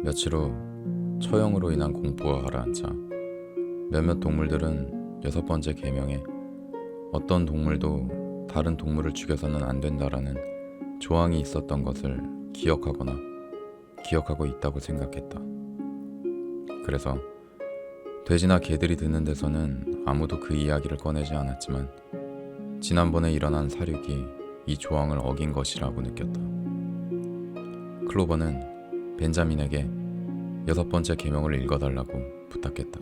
며칠 후 처형으로 인한 공포가 가라앉자 몇몇 동물들은 여섯 번째 계명에 어떤 동물도 다른 동물을 죽여서는 안 된다라는 조항이 있었던 것을 기억하거나 기억하고 있다고 생각했다. 그래서 돼지나 개들이 듣는 데서는 아무도 그 이야기를 꺼내지 않았지만 지난번에 일어난 사륙이 이 조항을 어긴 것이라고 느꼈다. 클로버는 벤자민에게 여섯 번째 계명을 읽어달라고 부탁했다.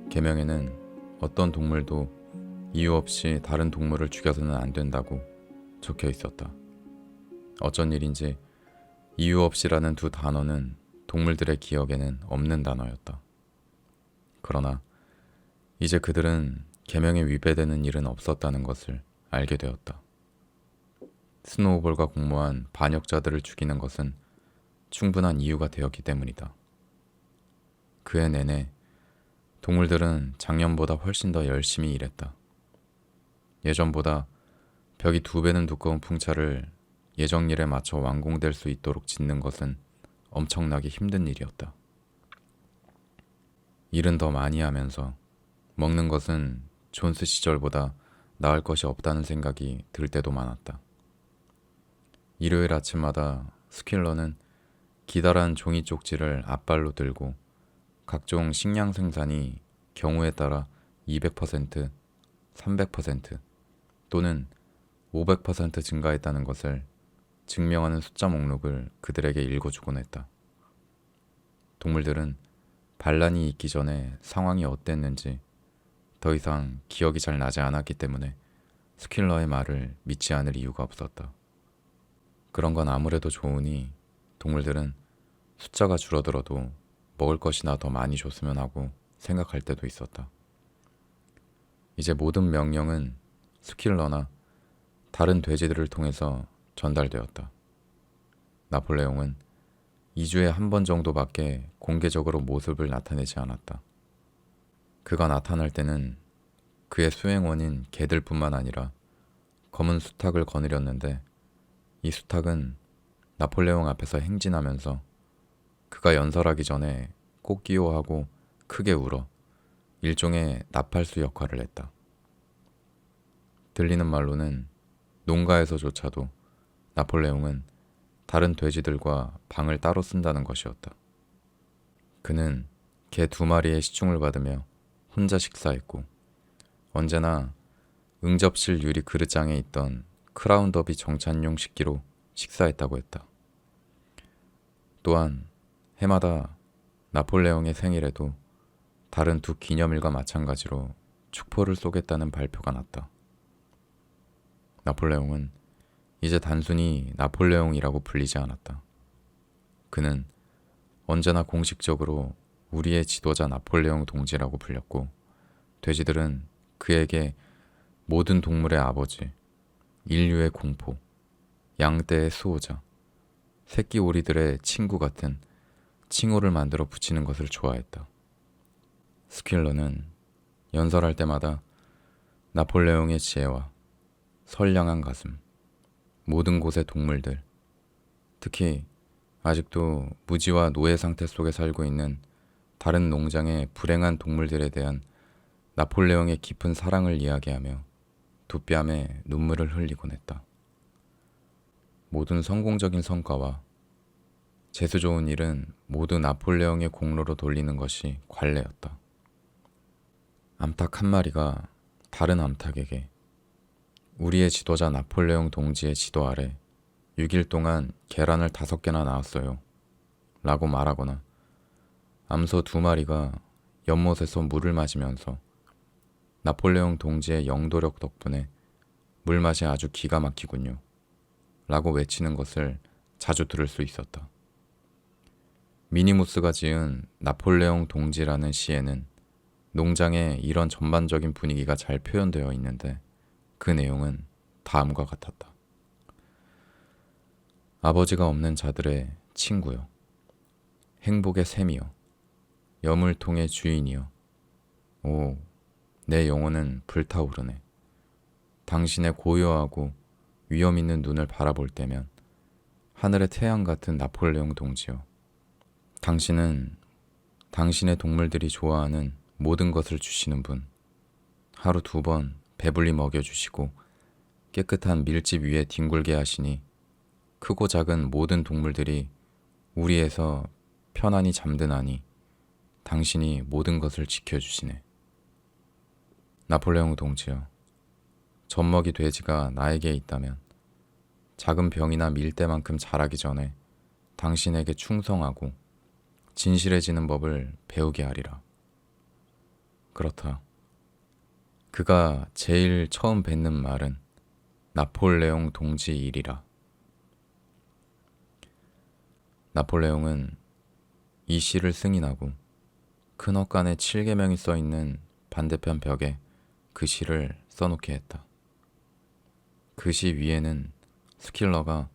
계명에는 어떤 동물도 이유 없이 다른 동물을 죽여서는 안 된다고 적혀 있었다. 어쩐 일인지 이유 없이라는 두 단어는 동물들의 기억에는 없는 단어였다. 그러나 이제 그들은 계명에 위배되는 일은 없었다는 것을 알게 되었다. 스노우볼과 공모한 반역자들을 죽이는 것은 충분한 이유가 되었기 때문이다. 그해 내내 동물들은 작년보다 훨씬 더 열심히 일했다. 예전보다 벽이 2배는 두꺼운 풍차를 예정일에 맞춰 완공될 수 있도록 짓는 것은 엄청나게 힘든 일이었다. 일은 더 많이 하면서 먹는 것은 존스 시절보다 나을 것이 없다는 생각이 들 때도 많았다. 일요일 아침마다 스킬러는 기다란 종이 쪽지를 앞발로 들고 각종 식량 생산이 경우에 따라 200%, 300% 또는 500% 증가했다는 것을 증명하는 숫자 목록을 그들에게 읽어주곤 했다. 동물들은 반란이 있기 전에 상황이 어땠는지 더 이상 기억이 잘 나지 않았기 때문에 스킬러의 말을 믿지 않을 이유가 없었다. 그런 건 아무래도 좋으니 동물들은 숫자가 줄어들어도 먹을 것이나 더 많이 줬으면 하고 생각할 때도 있었다. 이제 모든 명령은 스킬러나 다른 돼지들을 통해서 전달되었다. 나폴레옹은 2주에 한 번 정도밖에 공개적으로 모습을 나타내지 않았다. 그가 나타날 때는 그의 수행원인 개들뿐만 아니라 검은 수탉을 거느렸는데 이 수탉은 나폴레옹 앞에서 행진하면서 그가 연설하기 전에 꽃기호하고 크게 울어 일종의 나팔수 역할을 했다. 들리는 말로는 농가에서조차도 나폴레옹은 다른 돼지들과 방을 따로 쓴다는 것이었다. 그는 개 2마리의 시중을 받으며 혼자 식사했고 언제나 응접실 유리 그릇장에 있던 크라운 더비 정찬용 식기로 식사했다고 했다. 또한 해마다 나폴레옹의 생일에도 다른 두 기념일과 마찬가지로 축포를 쏘겠다는 발표가 났다. 나폴레옹은 이제 단순히 나폴레옹이라고 불리지 않았다. 그는 언제나 공식적으로 우리의 지도자 나폴레옹 동지라고 불렸고 돼지들은 그에게 모든 동물의 아버지, 인류의 공포, 양떼의 수호자, 새끼 오리들의 친구 같은 칭호를 만들어 붙이는 것을 좋아했다. 스킬러는 연설할 때마다 나폴레옹의 지혜와 선량한 가슴, 모든 곳의 동물들, 특히 아직도 무지와 노예 상태 속에 살고 있는 다른 농장의 불행한 동물들에 대한 나폴레옹의 깊은 사랑을 이야기하며 두 뺨에 눈물을 흘리곤 했다. 모든 성공적인 성과와 재수 좋은 일은 모두 나폴레옹의 공로로 돌리는 것이 관례였다. 암탉 한 마리가 다른 암탉에게 우리의 지도자 나폴레옹 동지의 지도 아래 6일 동안 계란을 5개나 낳았어요 라고 말하거나 암소 2마리가 연못에서 물을 마시면서 나폴레옹 동지의 영도력 덕분에 물맛이 아주 기가 막히군요 라고 외치는 것을 자주 들을 수 있었다. 미니무스가 지은 나폴레옹 동지라는 시에는 농장의 이런 전반적인 분위기가 잘 표현되어 있는데 그 내용은 다음과 같았다. 아버지가 없는 자들의 친구여, 행복의 샘이여, 여물통의 주인이여, 오, 내 영혼은 불타오르네. 당신의 고요하고 위험 있는 눈을 바라볼 때면 하늘의 태양 같은 나폴레옹 동지여, 당신은 당신의 동물들이 좋아하는 모든 것을 주시는 분. 하루 2번 배불리 먹여주시고 깨끗한 밀집 위에 뒹굴게 하시니 크고 작은 모든 동물들이 우리에서 편안히 잠드나니 당신이 모든 것을 지켜주시네. 나폴레옹 동지여, 젖먹이 돼지가 나에게 있다면 작은 병이나 밀대만큼 자라기 전에 당신에게 충성하고 진실해지는 법을 배우게 하리라. 그렇다. 그가 제일 처음 뱉는 말은 나폴레옹 동지 일이라. 나폴레옹은 이 시를 승인하고 큰 헛간에 7계명이 써있는 반대편 벽에 그 시를 써놓게 했다. 그 시 위에는 스킬러가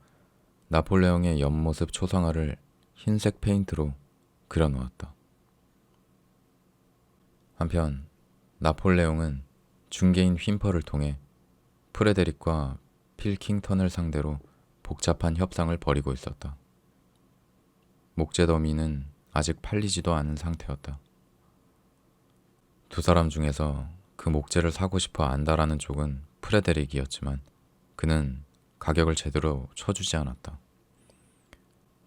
나폴레옹의 옆모습 초상화를 흰색 페인트로 그려놓았다. 한편 나폴레옹은 중개인 휜퍼를 통해 프레데릭과 필킹턴을 상대로 복잡한 협상을 벌이고 있었다. 목재더미는 아직 팔리지도 않은 상태였다. 두 사람 중에서 그 목재를 사고 싶어 안다라는 쪽은 프레데릭이었지만 그는 가격을 제대로 쳐주지 않았다.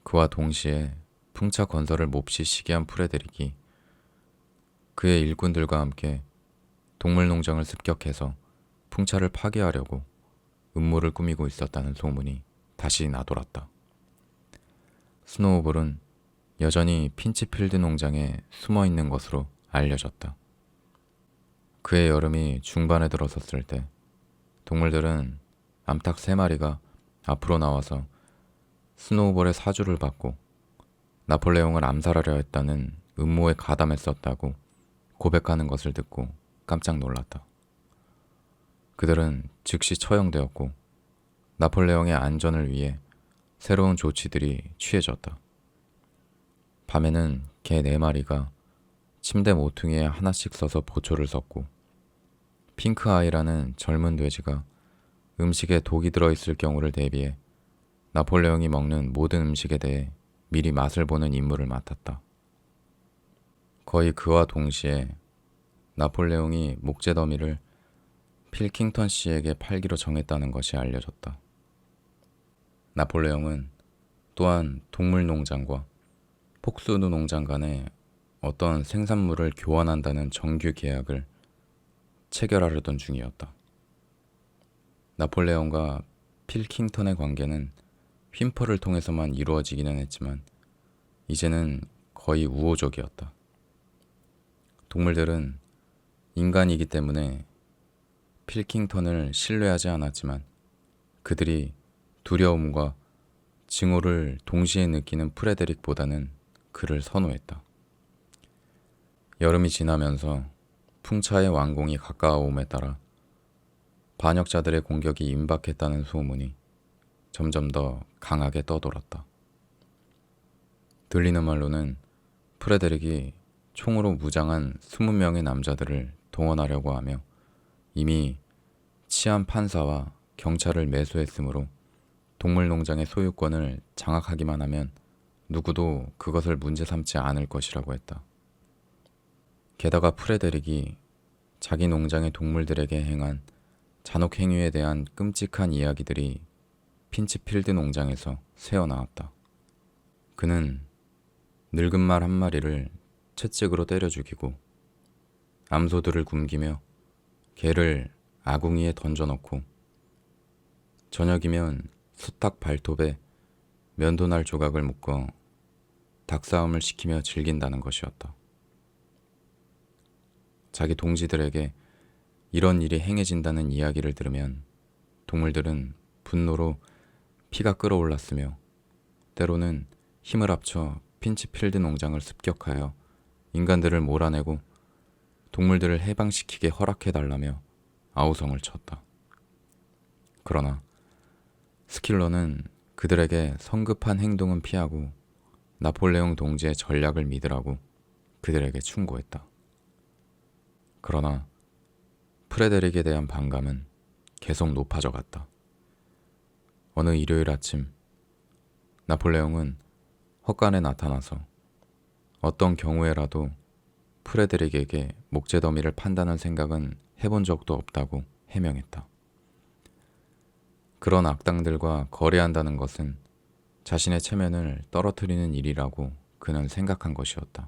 그와 동시에 풍차 건설을 몹시 시기한 프레데릭이 그의 일꾼들과 함께 동물농장을 습격해서 풍차를 파괴하려고 음모를 꾸미고 있었다는 소문이 다시 나돌았다. 스노우볼은 여전히 핀치필드 농장에 숨어 있는 것으로 알려졌다. 그의 여름이 중반에 들어섰을 때 동물들은 암탉 3마리가 앞으로 나와서 스노우볼의 사주를 받고 나폴레옹을 암살하려 했다는 음모에 가담했었다고 고백하는 것을 듣고 깜짝 놀랐다. 그들은 즉시 처형되었고 나폴레옹의 안전을 위해 새로운 조치들이 취해졌다. 밤에는 개 4마리가 침대 모퉁이에 하나씩 서서 보초를 섰고 핑크아이라는 젊은 돼지가 음식에 독이 들어있을 경우를 대비해 나폴레옹이 먹는 모든 음식에 대해 미리 맛을 보는 임무를 맡았다. 거의 그와 동시에 나폴레옹이 목재더미를 필킹턴 씨에게 팔기로 정했다는 것이 알려졌다. 나폴레옹은 또한 동물농장과 폭스우드 농장 간에 어떤 생산물을 교환한다는 정규 계약을 체결하려던 중이었다. 나폴레옹과 필킹턴의 관계는 휜퍼를 통해서만 이루어지기는 했지만 이제는 거의 우호적이었다. 동물들은 인간이기 때문에 필킹턴을 신뢰하지 않았지만 그들이 두려움과 증오를 동시에 느끼는 프레데릭보다는 그를 선호했다. 여름이 지나면서 풍차의 완공이 가까워옴에 따라 반역자들의 공격이 임박했다는 소문이 점점 더 강하게 떠돌았다. 들리는 말로는 프레데릭이 총으로 무장한 20명의 남자들을 동원하려고 하며 이미 치안 판사와 경찰을 매수했으므로 동물농장의 소유권을 장악하기만 하면 누구도 그것을 문제 삼지 않을 것이라고 했다. 게다가 프레데릭이 자기 농장의 동물들에게 행한 잔혹 행위에 대한 끔찍한 이야기들이 핀치필드 농장에서 새어나왔다. 그는 늙은 말 1마리를 채찍으로 때려 죽이고 암소들을 굶기며 개를 아궁이에 던져넣고 저녁이면 수탉 발톱에 면도날 조각을 묶어 닭싸움을 시키며 즐긴다는 것이었다. 자기 동지들에게 이런 일이 행해진다는 이야기를 들으면 동물들은 분노로 피가 끓어올랐으며 때로는 힘을 합쳐 핀치필드 농장을 습격하여 인간들을 몰아내고 동물들을 해방시키게 허락해달라며 아우성을 쳤다. 그러나 스킬러는 그들에게 성급한 행동은 피하고 나폴레옹 동지의 전략을 믿으라고 그들에게 충고했다. 그러나 프레데릭에 대한 반감은 계속 높아져 갔다. 어느 일요일 아침 나폴레옹은 헛간에 나타나서 어떤 경우에라도 프레데릭에게 목재더미를 판다는 생각은 해본 적도 없다고 해명했다. 그런 악당들과 거래한다는 것은 자신의 체면을 떨어뜨리는 일이라고 그는 생각한 것이었다.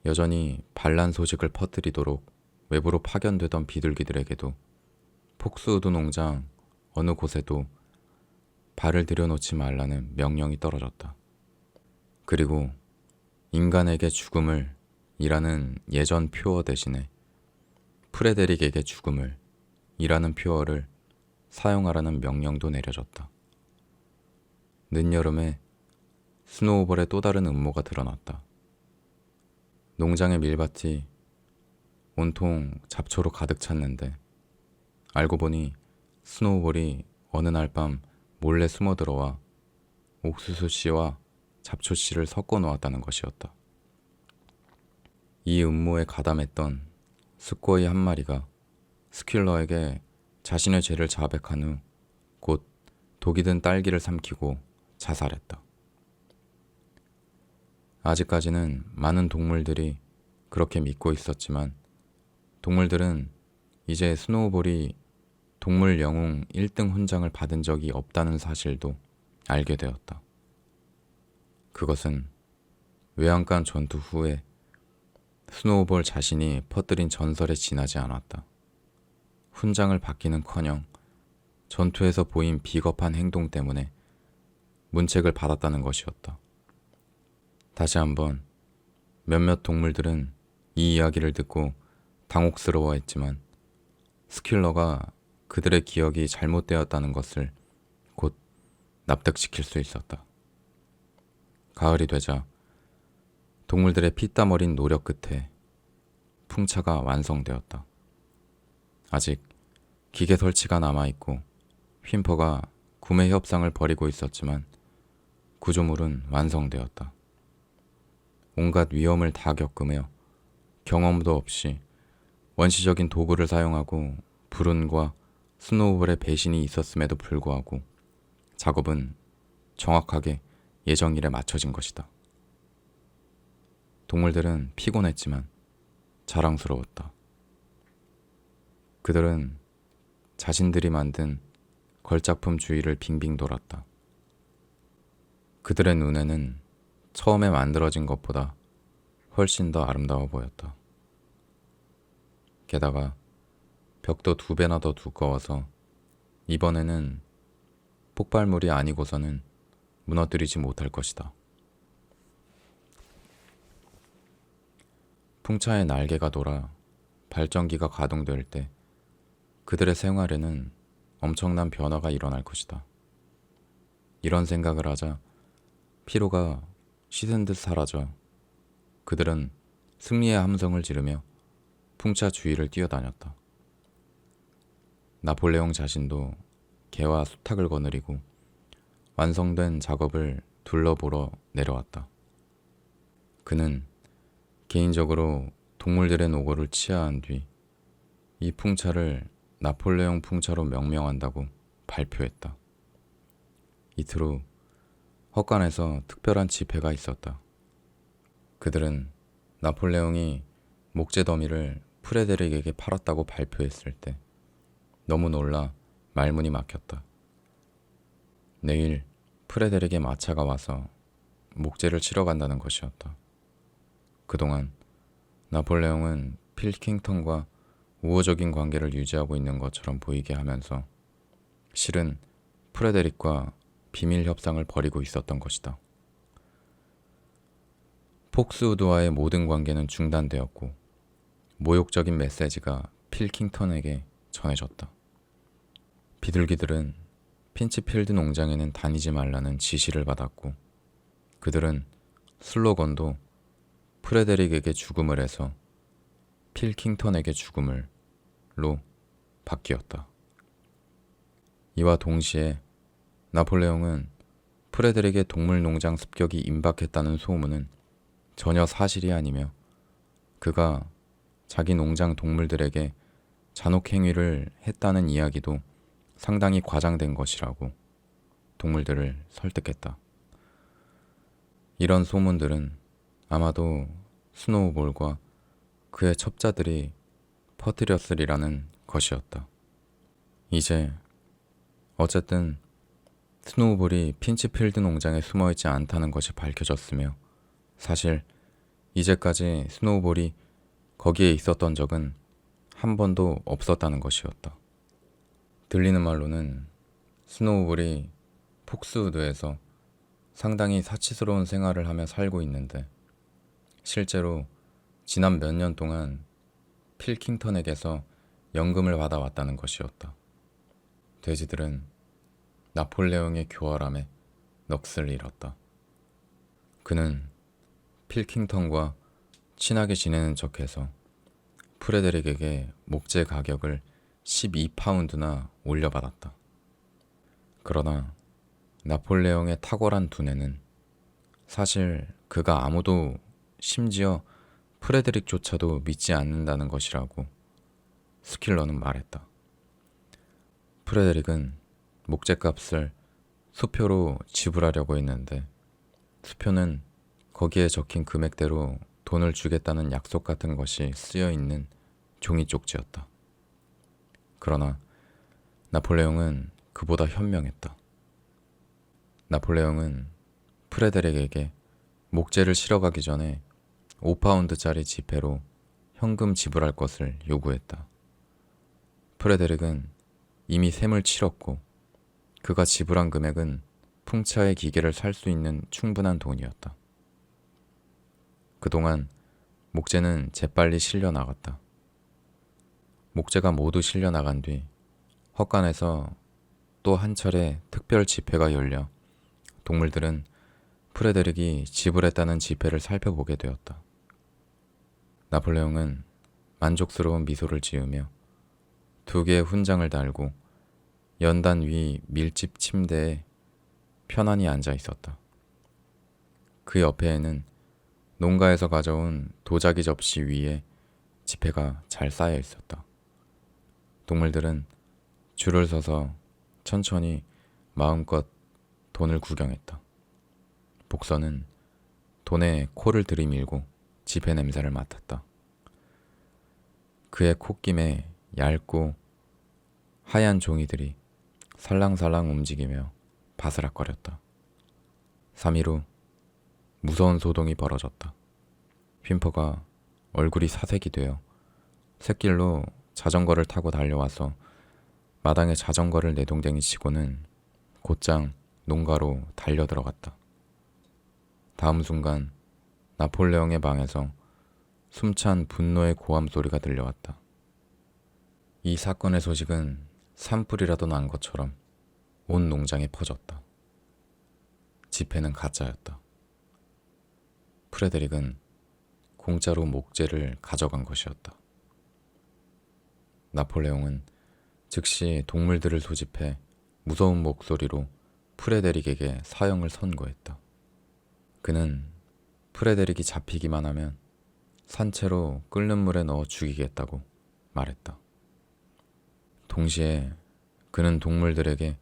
여전히 반란 소식을 퍼뜨리도록 외부로 파견되던 비둘기들에게도 폭스우드 농장 어느 곳에도 발을 들여놓지 말라는 명령이 떨어졌다. 그리고 인간에게 죽음을 이라는 예전 표어 대신에 프레데릭에게 죽음을 이라는 표어를 사용하라는 명령도 내려졌다. 늦여름에 스노우볼의 또 다른 음모가 드러났다. 농장의 밀밭이 온통 잡초로 가득 찼는데 알고 보니 스노우볼이 어느 날 밤 몰래 숨어들어와 옥수수 씨와 잡초 씨를 섞어 놓았다는 것이었다. 이 음모에 가담했던 스코이 한 마리가 스킬러에게 자신의 죄를 자백한 후 곧 독이 든 딸기를 삼키고 자살했다. 아직까지는 많은 동물들이 그렇게 믿고 있었지만 동물들은 이제 스노우볼이 동물 영웅 1등 훈장을 받은 적이 없다는 사실도 알게 되었다. 그것은 외양간 전투 후에 스노우볼 자신이 퍼뜨린 전설에 지나지 않았다. 훈장을 받기는커녕 전투에서 보인 비겁한 행동 때문에 문책을 받았다는 것이었다. 다시 한번 몇몇 동물들은 이 이야기를 듣고 당혹스러워했지만 스킬러가 그들의 기억이 잘못되었다는 것을 곧 납득시킬 수 있었다. 가을이 되자 동물들의 피땀 어린 노력 끝에 풍차가 완성되었다. 아직 기계 설치가 남아있고 휜퍼가 구매 협상을 벌이고 있었지만 구조물은 완성되었다. 온갖 위험을 다 겪으며 경험도 없이 원시적인 도구를 사용하고 불운과 스노우볼의 배신이 있었음에도 불구하고 작업은 정확하게 예정일에 맞춰진 것이다. 동물들은 피곤했지만 자랑스러웠다. 그들은 자신들이 만든 걸작품 주위를 빙빙 돌았다. 그들의 눈에는 처음에 만들어진 것보다 훨씬 더 아름다워 보였다. 게다가 벽도 2배나 더 두꺼워서 이번에는 폭발물이 아니고서는 무너뜨리지 못할 것이다. 풍차의 날개가 돌아 발전기가 가동될 때 그들의 생활에는 엄청난 변화가 일어날 것이다. 이런 생각을 하자 피로가 씻은 듯 사라져 그들은 승리의 함성을 지르며 풍차 주위를 뛰어다녔다. 나폴레옹 자신도 개와 수탉을 거느리고 완성된 작업을 둘러보러 내려왔다. 그는 개인적으로 동물들의 노고를 치하한 뒤 이 풍차를 나폴레옹 풍차로 명명한다고 발표했다. 이틀 후 헛간에서 특별한 집회가 있었다. 그들은 나폴레옹이 목재 더미를 프레데릭에게 팔았다고 발표했을 때 너무 놀라 말문이 막혔다. 내일 프레데릭의 마차가 와서 목재를 치러 간다는 것이었다. 그동안 나폴레옹은 필킹턴과 우호적인 관계를 유지하고 있는 것처럼 보이게 하면서 실은 프레데릭과 비밀 협상을 벌이고 있었던 것이다. 폭스우드와의 모든 관계는 중단되었고 모욕적인 메시지가 필킹턴에게 전해졌다. 비둘기들은 핀치필드 농장에는 다니지 말라는 지시를 받았고 그들은 슬로건도 프레데릭에게 죽음을 해서 필킹턴에게 죽음을로 바뀌었다. 이와 동시에 나폴레옹은 프레데릭의 동물농장 습격이 임박했다는 소문은 전혀 사실이 아니며 그가 자기 농장 동물들에게 잔혹행위를 했다는 이야기도 상당히 과장된 것이라고 동물들을 설득했다. 이런 소문들은 아마도 스노우볼과 그의 첩자들이 퍼뜨렸으리라는 것이었다. 이제 어쨌든 스노우볼이 핀치필드 농장에 숨어있지 않다는 것이 밝혀졌으며 사실 이제까지 스노우볼이 거기에 있었던 적은 한 번도 없었다는 것이었다. 들리는 말로는 스노우볼이 폭스우드에서 상당히 사치스러운 생활을 하며 살고 있는데 실제로 지난 몇 년 동안 필킹턴에게서 연금을 받아왔다는 것이었다. 돼지들은 나폴레옹의 교활함에 넋을 잃었다. 그는 필킹턴과 친하게 지내는 척해서 프레데릭에게 목재 가격을 12파운드나 올려받았다. 그러나 나폴레옹의 탁월한 두뇌는 사실 그가 아무도 심지어 프레데릭조차도 믿지 않는다는 것이라고 스킬러는 말했다. 프레데릭은 목재값을 수표로 지불하려고 했는데 수표는 거기에 적힌 금액대로 돈을 주겠다는 약속 같은 것이 쓰여 있는 종이 쪽지였다. 그러나 나폴레옹은 그보다 현명했다. 나폴레옹은 프레데릭에게 목재를 실어가기 전에 5파운드짜리 지폐로 현금 지불할 것을 요구했다. 프레데릭은 이미 셈을 치렀고 그가 지불한 금액은 풍차의 기계를 살 수 있는 충분한 돈이었다. 그동안 목재는 재빨리 실려 나갔다. 목재가 모두 실려 나간 뒤 헛간에서 또 한 차례 특별 집회가 열려 동물들은 프레데릭이 지불했다는 지폐를 살펴보게 되었다. 나폴레옹은 만족스러운 미소를 지으며 2개의 훈장을 달고 연단 위 밀집 침대에 편안히 앉아 있었다. 그 옆에에는 농가에서 가져온 도자기 접시 위에 지폐가 잘 쌓여 있었다. 동물들은 줄을 서서 천천히 마음껏 돈을 구경했다. 복선은 돈에 코를 들이밀고 지폐 냄새를 맡았다. 그의 콧김에 얇고 하얀 종이들이 살랑살랑 움직이며 바스락거렸다. 3일 후 무서운 소동이 벌어졌다. 휜퍼가 얼굴이 사색이 되어 샛길로 자전거를 타고 달려와서 마당에 자전거를 내동댕이 치고는 곧장 농가로 달려들어갔다. 다음 순간 나폴레옹의 방에서 숨찬 분노의 고함 소리가 들려왔다. 이 사건의 소식은 산불이라도 난 것처럼 온 농장에 퍼졌다. 지폐는 가짜였다. 프레데릭은 공짜로 목재를 가져간 것이었다. 나폴레옹은 즉시 동물들을 소집해 무서운 목소리로 프레데릭에게 사형을 선고했다. 그는 프레데릭이 잡히기만 하면 산채로 끓는 물에 넣어 죽이겠다고 말했다. 동시에 그는 동물들에게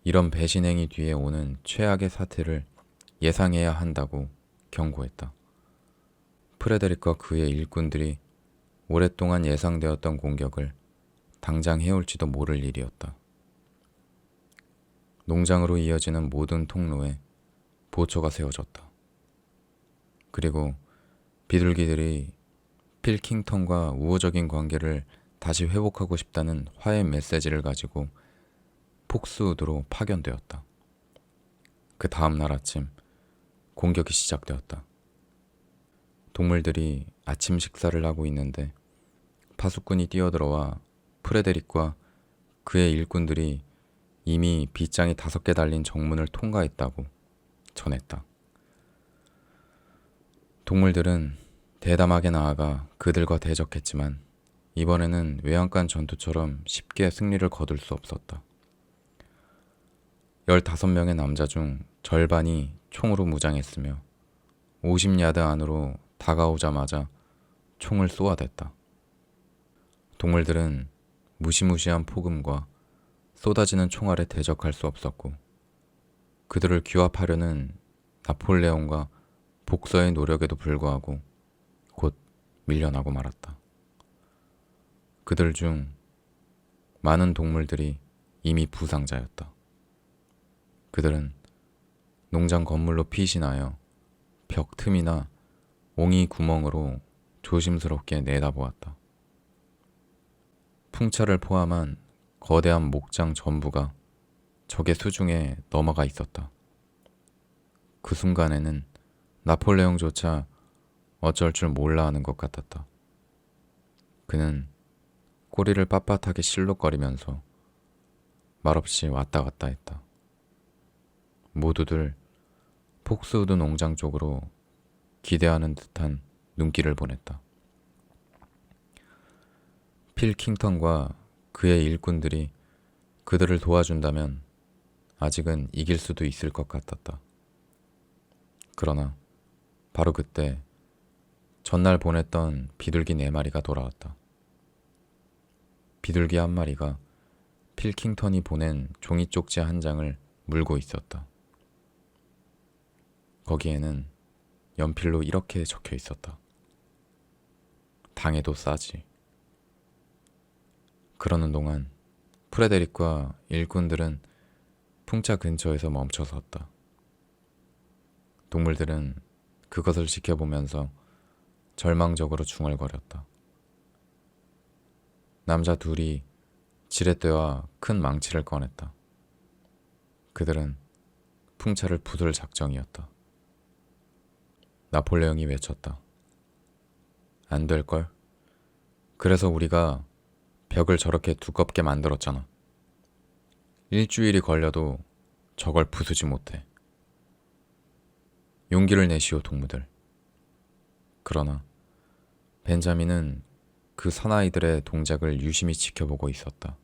이런 배신행위 뒤에 오는 최악의 사태를 예상해야 한다고 경고했다. 프레데릭과 그의 일꾼들이 오랫동안 예상되었던 공격을 당장 해올지도 모를 일이었다. 농장으로 이어지는 모든 통로에 보초가 세워졌다. 그리고 비둘기들이 필킹턴과 우호적인 관계를 다시 회복하고 싶다는 화해 메시지를 가지고 폭스우드로 파견되었다. 그 다음 날 아침 공격이 시작되었다. 동물들이 아침 식사를 하고 있는데 파수꾼이 뛰어들어와 프레데릭과 그의 일꾼들이 이미 빗장이 5개 달린 정문을 통과했다고 전했다. 동물들은 대담하게 나아가 그들과 대적했지만 이번에는 외양간 전투처럼 쉽게 승리를 거둘 수 없었다. 15명의 남자 중 절반이 총으로 무장했으며 50야드 안으로 다가오자마자 총을 쏘아댔다. 동물들은 무시무시한 폭음과 쏟아지는 총알에 대적할 수 없었고 그들을 규합하려는 나폴레옹과 복서의 노력에도 불구하고 곧 밀려나고 말았다. 그들 중 많은 동물들이 이미 부상자였다. 그들은 농장 건물로 피신하여 벽 틈이나 옹이 구멍으로 조심스럽게 내다보았다. 풍차를 포함한 거대한 목장 전부가 적의 수중에 넘어가 있었다. 그 순간에는 나폴레옹조차 어쩔 줄 몰라 하는 것 같았다. 그는 꼬리를 빳빳하게 실룩거리면서 말없이 왔다 갔다 했다. 모두들 폭스우드 농장 쪽으로 기대하는 듯한 눈길을 보냈다. 필킹턴과 그의 일꾼들이 그들을 도와준다면 아직은 이길 수도 있을 것 같았다. 그러나 바로 그때 전날 보냈던 비둘기 4마리가 돌아왔다. 비둘기 한 마리가 필킹턴이 보낸 종이 쪽지 한 장을 물고 있었다. 거기에는 연필로 이렇게 적혀 있었다. 당해도 싸지. 그러는 동안 프레데릭과 일꾼들은 풍차 근처에서 멈춰섰다. 동물들은 그것을 지켜보면서 절망적으로 중얼거렸다. 남자 둘이 지렛대와 큰 망치를 꺼냈다. 그들은 풍차를 부술 작정이었다. 나폴레옹이 외쳤다. 안 될걸? 그래서 우리가 벽을 저렇게 두껍게 만들었잖아. 일주일이 걸려도 저걸 부수지 못해. 용기를 내시오, 동무들. 그러나 벤자민은 그 사나이들의 동작을 유심히 지켜보고 있었다.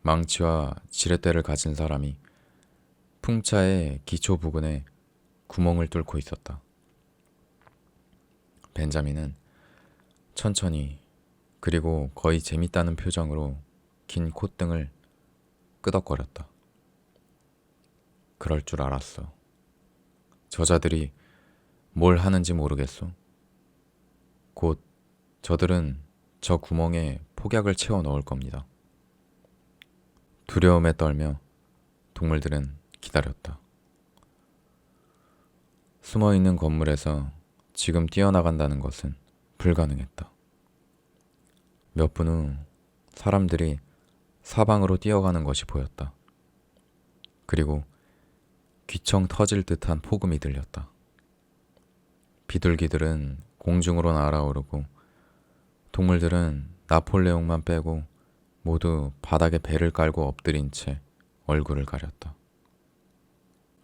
망치와 지렛대를 가진 사람이 풍차의 기초 부근에 구멍을 뚫고 있었다. 벤자민은 천천히 그리고 거의 재밌다는 표정으로 긴 콧등을 끄덕거렸다. 그럴 줄 알았어. 저자들이 뭘 하는지 모르겠소. 곧 저들은 저 구멍에 폭약을 채워 넣을 겁니다. 두려움에 떨며 동물들은 기다렸다. 숨어있는 건물에서 지금 뛰어나간다는 것은 불가능했다. 몇 분 후 사람들이 사방으로 뛰어가는 것이 보였다. 그리고 귀청 터질 듯한 폭음이 들렸다. 비둘기들은 공중으로 날아오르고 동물들은 나폴레옹만 빼고 모두 바닥에 배를 깔고 엎드린 채 얼굴을 가렸다.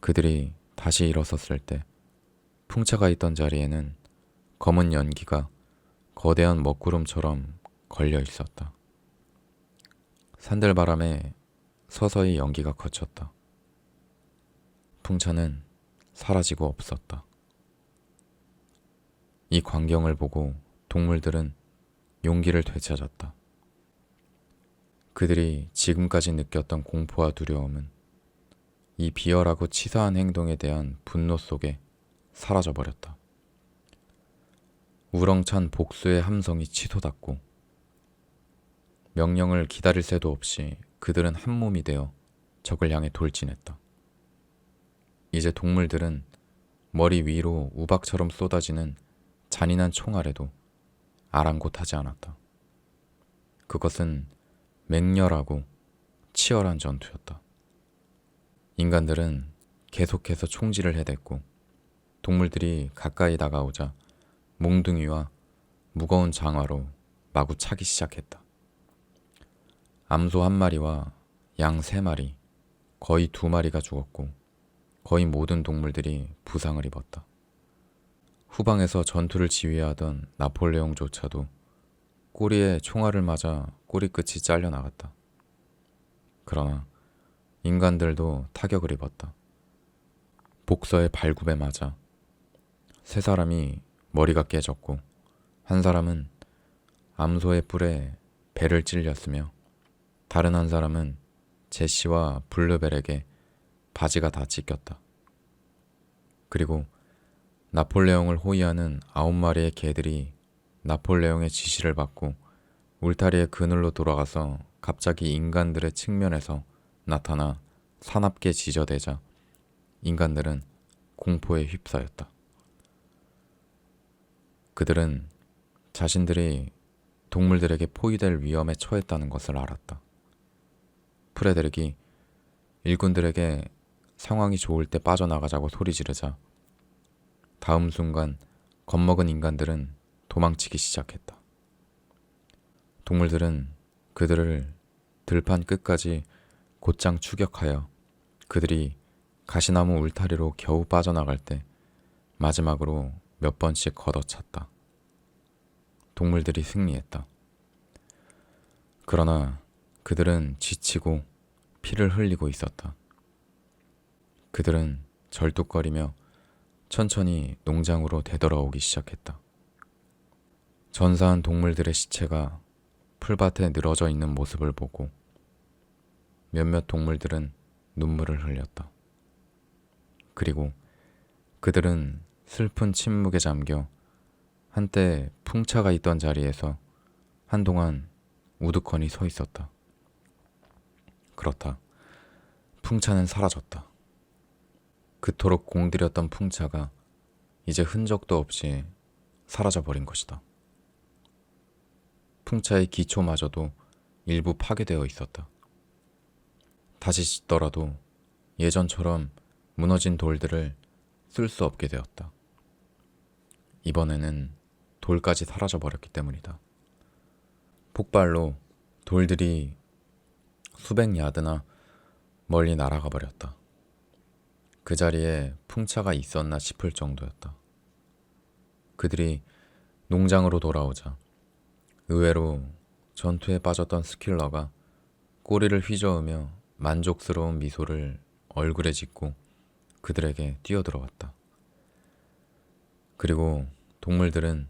그들이 다시 일어섰을 때 풍차가 있던 자리에는 검은 연기가 거대한 먹구름처럼 걸려 있었다. 산들바람에 서서히 연기가 거쳤다. 풍차는 사라지고 없었다. 이 광경을 보고 동물들은 용기를 되찾았다. 그들이 지금까지 느꼈던 공포와 두려움은 이 비열하고 치사한 행동에 대한 분노 속에 사라져버렸다. 우렁찬 복수의 함성이 치솟았고 명령을 기다릴 새도 없이 그들은 한 몸이 되어 적을 향해 돌진했다. 이제 동물들은 머리 위로 우박처럼 쏟아지는 잔인한 총알에도 아랑곳하지 않았다. 그것은 맹렬하고 치열한 전투였다. 인간들은 계속해서 총질을 해댔고 동물들이 가까이 다가오자 몽둥이와 무거운 장화로 마구 차기 시작했다. 암소 1마리와 양 3마리, 거의 2마리가 죽었고 거의 모든 동물들이 부상을 입었다. 후방에서 전투를 지휘하던 나폴레옹조차도 꼬리에 총알을 맞아 꼬리끝이 잘려나갔다. 그러나 인간들도 타격을 입었다. 복서의 발굽에 맞아 3사람이 머리가 깨졌고 한 사람은 암소의 뿔에 배를 찔렸으며 다른 한 사람은 제시와 블루벨에게 바지가 다 찢겼다. 그리고 나폴레옹을 호위하는 9마리의 개들이 나폴레옹의 지시를 받고 울타리의 그늘로 돌아가서 갑자기 인간들의 측면에서 나타나 사납게 지저대자 인간들은 공포에 휩싸였다. 그들은 자신들이 동물들에게 포위될 위험에 처했다는 것을 알았다. 프레데릭이 일꾼들에게 상황이 좋을 때 빠져나가자고 소리 지르자 다음 순간 겁먹은 인간들은 도망치기 시작했다. 동물들은 그들을 들판 끝까지 곧장 추격하여 그들이 가시나무 울타리로 겨우 빠져나갈 때 마지막으로 몇 번씩 걷어찼다. 동물들이 승리했다. 그러나 그들은 지치고 피를 흘리고 있었다. 그들은 절뚝거리며 천천히 농장으로 되돌아오기 시작했다. 전사한 동물들의 시체가 풀밭에 늘어져 있는 모습을 보고 몇몇 동물들은 눈물을 흘렸다. 그리고 그들은 슬픈 침묵에 잠겨 한때 풍차가 있던 자리에서 한동안 우두커니 서 있었다. 그렇다. 풍차는 사라졌다. 그토록 공들였던 풍차가 이제 흔적도 없이 사라져버린 것이다. 풍차의 기초마저도 일부 파괴되어 있었다. 다시 짓더라도 예전처럼 무너진 돌들을 쓸 수 없게 되었다. 이번에는 돌까지 사라져버렸기 때문이다. 폭발로 돌들이 수백 야드나 멀리 날아가 버렸다. 그 자리에 풍차가 있었나 싶을 정도였다. 그들이 농장으로 돌아오자 의외로 전투에 빠졌던 스킬러가 꼬리를 휘저으며 만족스러운 미소를 얼굴에 짓고 그들에게 뛰어들어왔다. 그리고 동물들은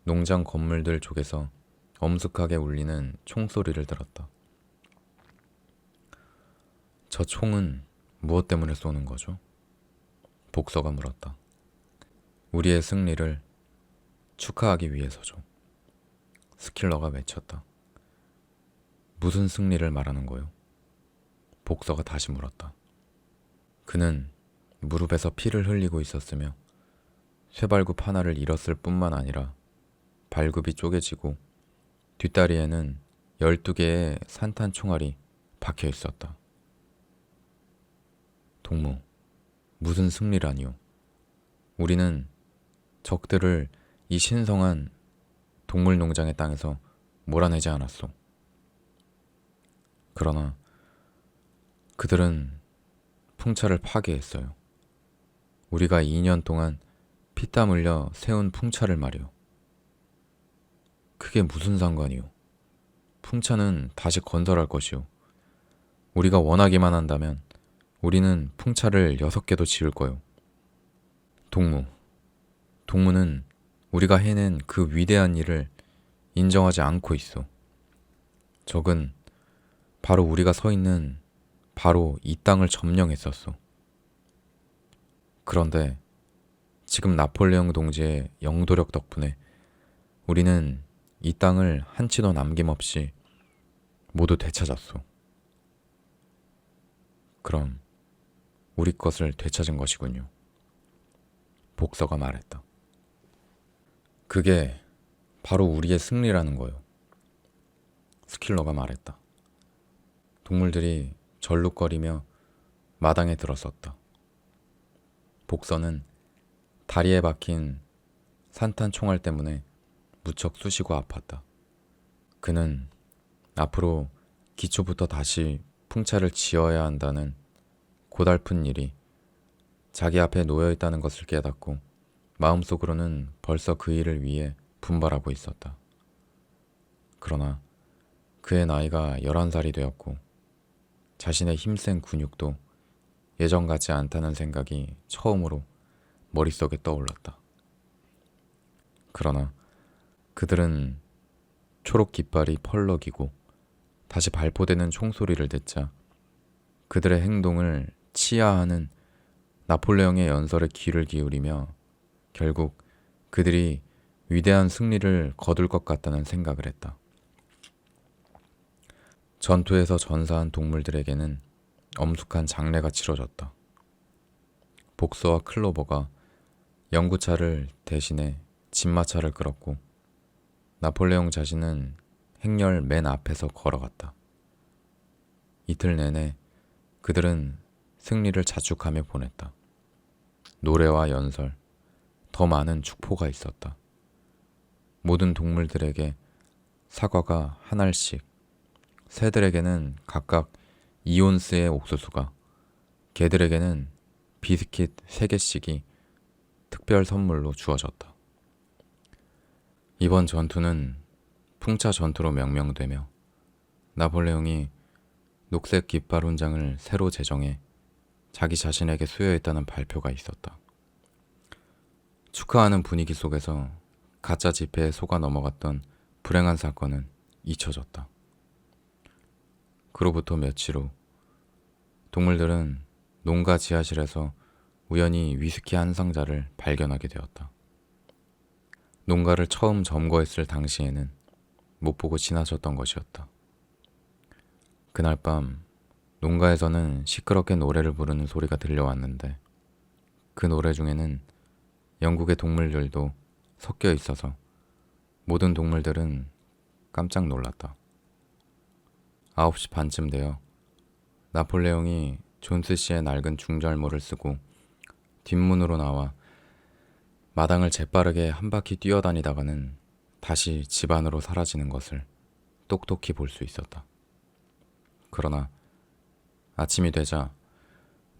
농장 건물들 쪽에서 엄숙하게 울리는 총소리를 들었다. 저 총은 무엇 때문에 쏘는 거죠? 복서가 물었다. 우리의 승리를 축하하기 위해서죠. 스킬러가 외쳤다. 무슨 승리를 말하는 거요? 복서가 다시 물었다. 그는 무릎에서 피를 흘리고 있었으며 쇠발굽 하나를 잃었을 뿐만 아니라 발굽이 쪼개지고 뒷다리에는 12개의 산탄 총알이 박혀 있었다. 동무, 무슨 승리라니요? 우리는 적들을 이 신성한 동물농장의 땅에서 몰아내지 않았소. 그러나 그들은 풍차를 파괴했어요. 우리가 2년 동안 피땀 흘려 세운 풍차를 말이오. 그게 무슨 상관이오? 풍차는 다시 건설할 것이오. 우리가 원하기만 한다면 우리는 풍차를 6개도 지을 거요. 동무는 우리가 해낸 그 위대한 일을 인정하지 않고 있어. 적은 바로 우리가 서 있는 바로 이 땅을 점령했었어. 그런데 지금 나폴레옹 동지의 영도력 덕분에 우리는 이 땅을 한치도 남김없이 모두 되찾았소. 그럼 우리 것을 되찾은 것이군요. 복서가 말했다. 그게 바로 우리의 승리라는 거요. 스킬러가 말했다. 동물들이 절룩거리며 마당에 들어섰다. 복서는 다리에 박힌 산탄 총알 때문에 무척 쑤시고 아팠다. 그는 앞으로 기초부터 다시 풍차를 지어야 한다는 고달픈 일이 자기 앞에 놓여 있다는 것을 깨닫고 마음속으로는 벌써 그 일을 위해 분발하고 있었다. 그러나 그의 나이가 11살이 되었고 자신의 힘센 근육도 예전 같지 않다는 생각이 처음으로 머릿속에 떠올랐다. 그러나 그들은 초록 깃발이 펄럭이고 다시 발포되는 총소리를 듣자 그들의 행동을 치하하는 나폴레옹의 연설에 귀를 기울이며 결국 그들이 위대한 승리를 거둘 것 같다는 생각을 했다. 전투에서 전사한 동물들에게는 엄숙한 장례가 치러졌다. 복서와 클로버가 연구차를 대신해 진마차를 끌었고 나폴레옹 자신은 행렬 맨 앞에서 걸어갔다. 이틀 내내 그들은 승리를 자축하며 보냈다. 노래와 연설, 더 많은 축포가 있었다. 모든 동물들에게 사과가 한 알씩, 새들에게는 각각 2온스의 옥수수가, 개들에게는 비스킷 3개씩이 특별 선물로 주어졌다. 이번 전투는 풍차 전투로 명명되며 나폴레옹이 녹색 깃발 훈장을 새로 제정해 자기 자신에게 수여했다는 발표가 있었다. 축하하는 분위기 속에서 가짜 지폐에 속아 넘어갔던 불행한 사건은 잊혀졌다. 그로부터 며칠 후 동물들은 농가 지하실에서 우연히 위스키 한 상자를 발견하게 되었다. 농가를 처음 점거했을 당시에는 못 보고 지나쳤던 것이었다. 그날 밤 농가에서는 시끄럽게 노래를 부르는 소리가 들려왔는데 그 노래 중에는 영국의 동물들도 섞여 있어서 모든 동물들은 깜짝 놀랐다. 9시 반쯤 되어 나폴레옹이 존스 씨의 낡은 중절모를 쓰고 뒷문으로 나와 마당을 재빠르게 한 바퀴 뛰어다니다가는 다시 집 안으로 사라지는 것을 똑똑히 볼 수 있었다. 그러나 아침이 되자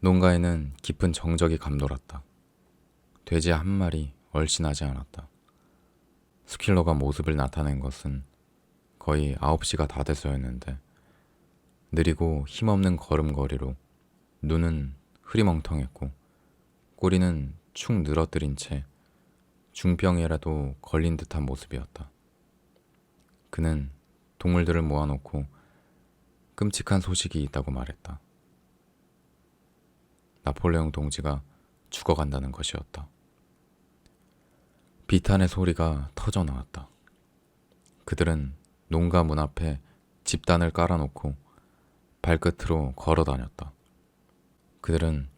농가에는 깊은 정적이 감돌았다. 돼지 한 마리 얼씬하지 않았다. 스킬러가 모습을 나타낸 것은 거의 9시가 다 돼서였는데 느리고 힘없는 걸음걸이로 눈은 흐리멍텅했고 꼬리는 축 늘어뜨린 채 중병이라도 걸린 듯한 모습이었다. 그는 동물들을 모아놓고 끔찍한 소식이 있다고 말했다. 나폴레옹 동지가 죽어간다는 것이었다. 비탄의 소리가 터져 나왔다. 그들은 농가 문 앞에 집단을 깔아놓고 발끝으로 걸어 다녔다. 그들은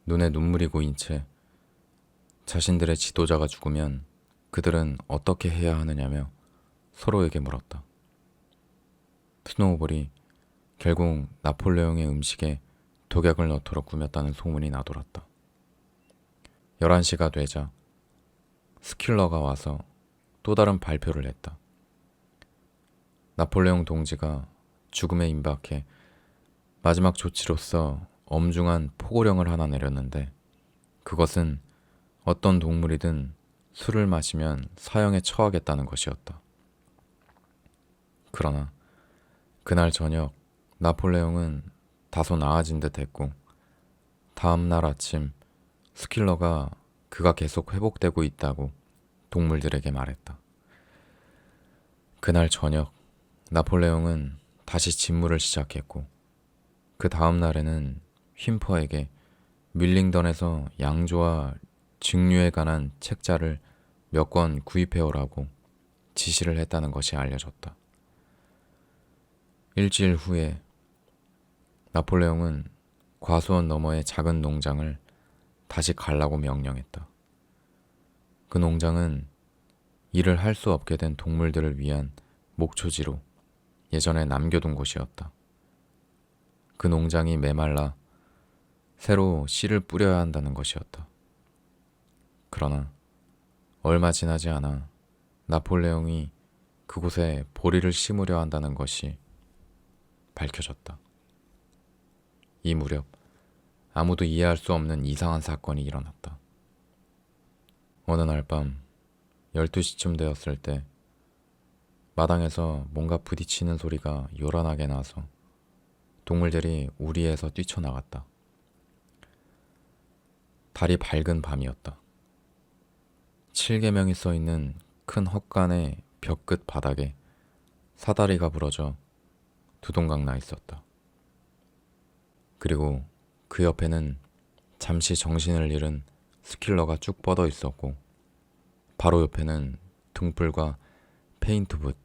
눈에 눈물이 고인 채 자신들의 지도자가 죽으면 그들은 어떻게 해야 하느냐며 서로에게 물었다. 스노우볼이 결국 나폴레옹의 음식에 독약을 넣도록 꾸몄다는 소문이 나돌았다. 11시가 되자 스킬러가 와서 또 다른 발표를 했다. 나폴레옹 동지가 죽음에 임박해 마지막 조치로서 엄중한 포고령을 하나 내렸는데 그것은 어떤 동물이든 술을 마시면 사형에 처하겠다는 것이었다. 그러나 그날 저녁 나폴레옹은 다소 나아진 듯 했고 다음 날 아침 스킬러가 그가 계속 회복되고 있다고 동물들에게 말했다. 그날 저녁 나폴레옹은 다시 진무를 시작했고 그 다음 날에는 휰퍼에게 밀링던에서 양조와 증류에 관한 책자를 몇 권 구입해오라고 지시를 했다는 것이 알려졌다. 일주일 후에 나폴레옹은 과수원 너머의 작은 농장을 다시 가려고 명령했다. 그 농장은 일을 할 수 없게 된 동물들을 위한 목초지로 예전에 남겨둔 곳이었다. 그 농장이 메말라 새로 씨를 뿌려야 한다는 것이었다. 그러나 얼마 지나지 않아 나폴레옹이 그곳에 보리를 심으려 한다는 것이 밝혀졌다. 이 무렵 아무도 이해할 수 없는 이상한 사건이 일어났다. 어느 날 밤 12시쯤 되었을 때 마당에서 뭔가 부딪히는 소리가 요란하게 나서 동물들이 우리에서 뛰쳐나갔다. 달이 밝은 밤이었다. 7계명이 써있는 큰 헛간의 벽끝 바닥에 사다리가 부러져 두동강 나 있었다. 그리고 그 옆에는 잠시 정신을 잃은 스킬러가 쭉 뻗어 있었고 바로 옆에는 등불과 페인트붓,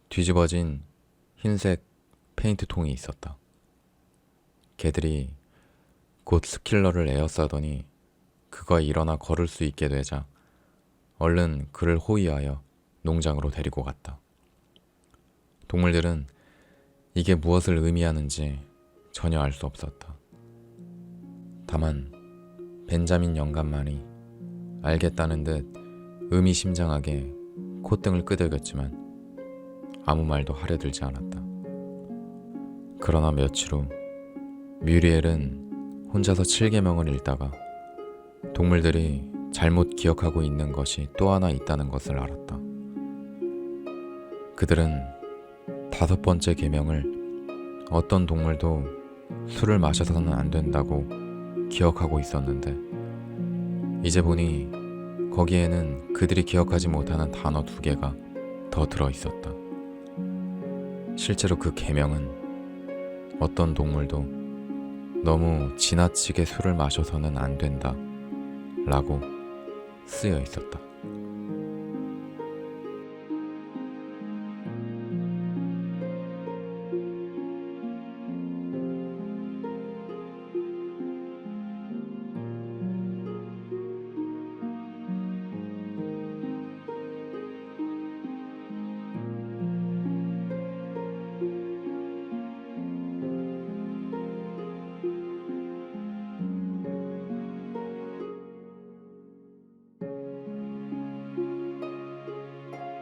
뒤집어진 흰색 페인트통이 있었다. 걔들이 곧 스킬러를 에워싸더니 그가 일어나 걸을 수 있게 되자 얼른 그를 호위하여 농장으로 데리고 갔다. 동물들은 이게 무엇을 의미하는지 전혀 알 수 없었다. 다만 벤자민 영감만이 알겠다는 듯 의미심장하게 콧등을 끄덕였지만 아무 말도 하려 들지 않았다. 그러나 며칠 후 뮤리엘은 혼자서 7계명을 읽다가 동물들이 잘못 기억하고 있는 것이 또 하나 있다는 것을 알았다. 그들은 5번째 계명을 어떤 동물도 술을 마셔서는 안 된다고 기억하고 있었는데 이제 보니 거기에는 그들이 기억하지 못하는 단어 2개가 더 들어있었다. 실제로 그 계명은 어떤 동물도 너무 지나치게 술을 마셔서는 안 된다 라고 쓰여 있었다.